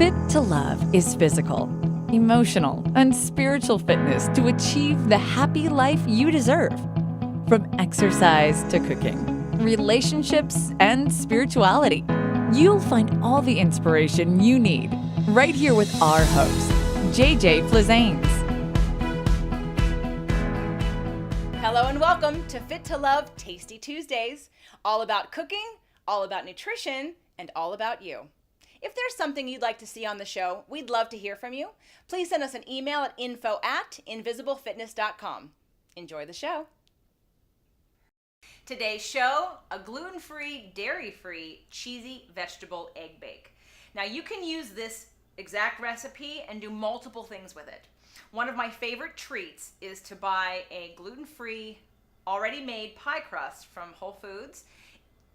Fit to Love is physical, emotional, and spiritual fitness to achieve the happy life you deserve. From exercise to cooking, relationships, and spirituality, you'll find all the inspiration you need right here with our host, JJ Flizanes. Hello and welcome to Fit to Love Tasty Tuesdays, all about cooking, all about nutrition, and all about you. If there's something you'd like to see on the show, we'd love to hear from you. Please send us an email at info@invisiblefitness.com. Enjoy the show. Today's show, a gluten-free, dairy-free, cheesy vegetable egg bake. Now you can use this exact recipe and do multiple things with it. One of my favorite treats is to buy a gluten-free, already made pie crust from Whole Foods.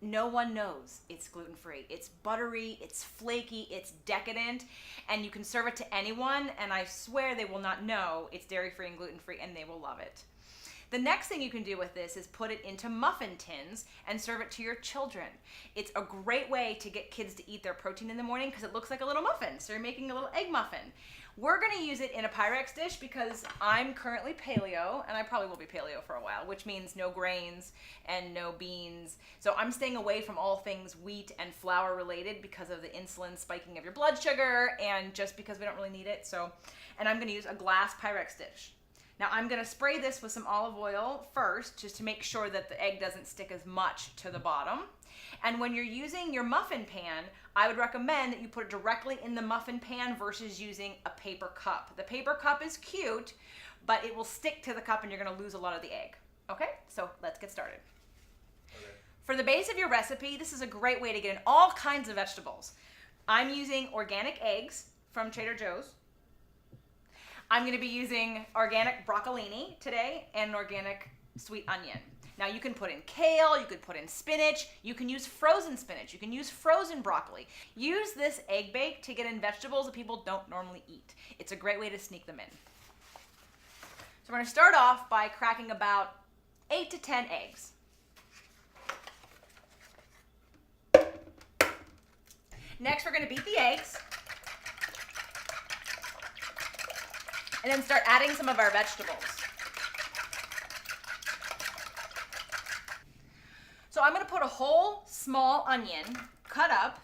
No one knows it's gluten-free. It's buttery, it's flaky, it's decadent, and you can serve it to anyone, and I swear they will not know it's dairy-free and gluten-free, and they will love it. The next thing you can do with this is put it into muffin tins and serve it to your children. It's a great way to get kids to eat their protein in the morning because it looks like a little muffin, so you're making a little egg muffin. We're gonna use it in a Pyrex dish because I'm currently paleo, and I probably will be paleo for a while, which means no grains and no beans. So I'm staying away from all things wheat and flour related because of the insulin spiking of your blood sugar and just because we don't really need it. And I'm gonna use a glass Pyrex dish. Now I'm gonna spray this with some olive oil first, just to make sure that the egg doesn't stick as much to the bottom. And when you're using your muffin pan, I would recommend that you put it directly in the muffin pan versus using a paper cup. The paper cup is cute, but it will stick to the cup and you're gonna lose a lot of the egg. Okay, so let's get started. Okay. For the base of your recipe, this is a great way to get in all kinds of vegetables. I'm using organic eggs from Trader Joe's. I'm gonna be using organic broccolini today and an organic sweet onion. Now you can put in kale, you could put in spinach, you can use frozen spinach, you can use frozen broccoli. Use this egg bake to get in vegetables that people don't normally eat. It's a great way to sneak them in. So we're gonna start off by cracking about 8 to 10 eggs. Next we're gonna beat the eggs. And then start adding some of our vegetables. So I'm gonna put a whole small onion cut up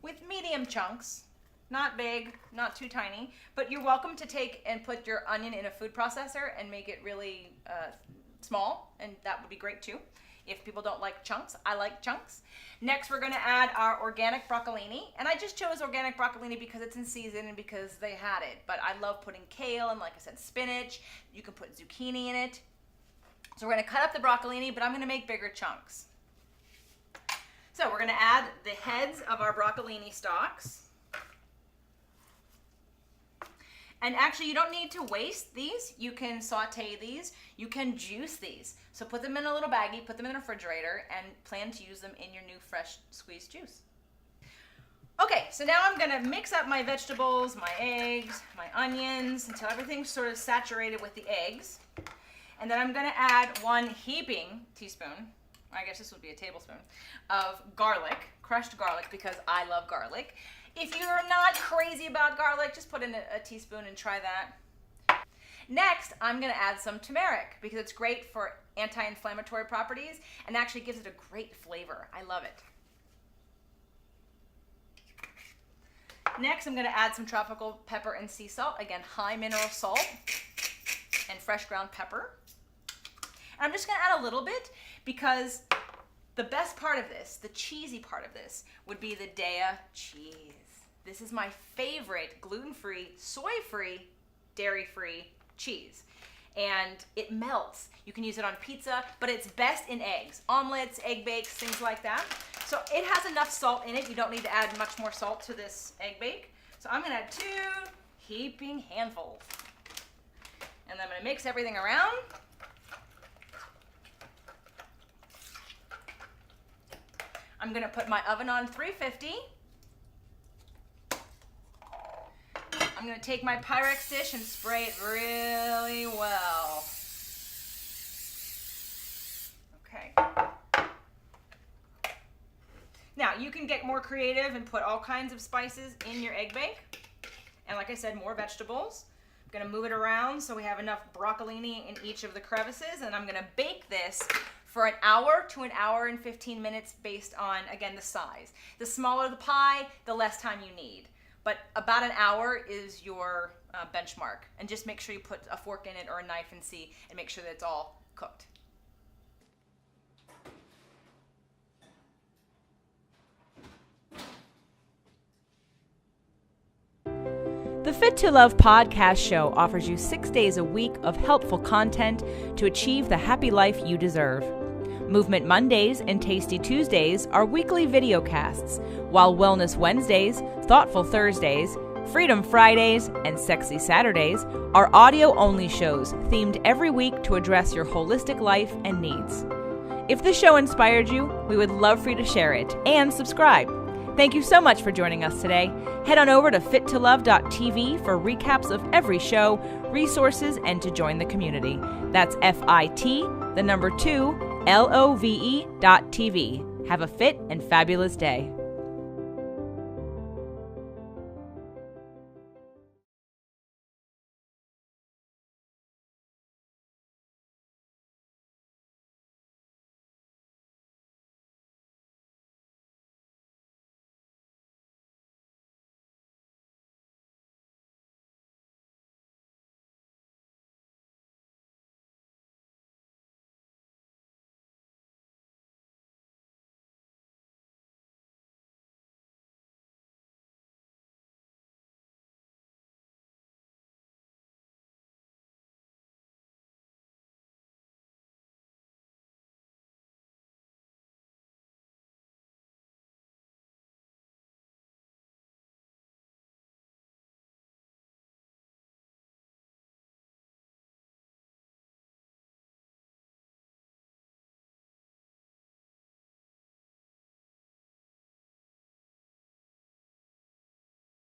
with medium chunks, not big, not too tiny, but you're welcome to take and put your onion in a food processor and make it really small, and that would be great too. If people don't like chunks, I like chunks. Next, we're gonna add our organic broccolini, and I just chose organic broccolini because it's in season and because they had it, but I love putting kale and, like I said, spinach. You can put zucchini in it. So we're gonna cut up the broccolini, but I'm gonna make bigger chunks. So we're gonna add the heads of our broccolini stalks. And actually, you don't need to waste these. You can saute these. You can juice these. So put them in a little baggie, put them in the refrigerator, and plan to use them in your new fresh squeezed juice. Okay, so now I'm gonna mix up my vegetables, my eggs, my onions, until everything's sort of saturated with the eggs. And then I'm gonna add 1 heaping teaspoon, I guess this would be a tablespoon, of garlic, crushed garlic, because I love garlic. If you're not crazy about garlic, just put in a teaspoon and try that. Next, I'm gonna add some turmeric because it's great for anti-inflammatory properties and actually gives it a great flavor. I love it. Next, I'm gonna add some tropical pepper and sea salt. Again, high mineral salt and fresh ground pepper. And I'm just gonna add a little bit because the best part of this, the cheesy part of this, would be the Daiya cheese. This is my favorite gluten-free, soy-free, dairy-free cheese. And it melts. You can use it on pizza, but it's best in eggs, omelets, egg bakes, things like that. So it has enough salt in it. You don't need to add much more salt to this egg bake. So I'm gonna add 2 heaping handfuls. And then I'm gonna mix everything around. I'm gonna put my oven on 350. I'm gonna take my Pyrex dish and spray it really well. Okay. Now, you can get more creative and put all kinds of spices in your egg bake. And like I said, more vegetables. I'm gonna move it around so we have enough broccolini in each of the crevices, and I'm gonna bake this for an hour to an hour and 15 minutes based on, again, the size. The smaller the pie, the less time you need. But about an hour is your benchmark. And just make sure you put a fork in it or a knife and see, and make sure that it's all cooked. The Fit to Love podcast show offers you 6 days a week of helpful content to achieve the happy life you deserve. Movement Mondays and Tasty Tuesdays are weekly video casts, while Wellness Wednesdays, Thoughtful Thursdays, Freedom Fridays, and Sexy Saturdays are audio-only shows themed every week to address your holistic life and needs. If the show inspired you, we would love for you to share it and subscribe. Thank you so much for joining us today. Head on over to fittolove.tv for recaps of every show, resources, and to join the community. That's FIT, the number 2, LOVE.tv. Have a fit and fabulous day.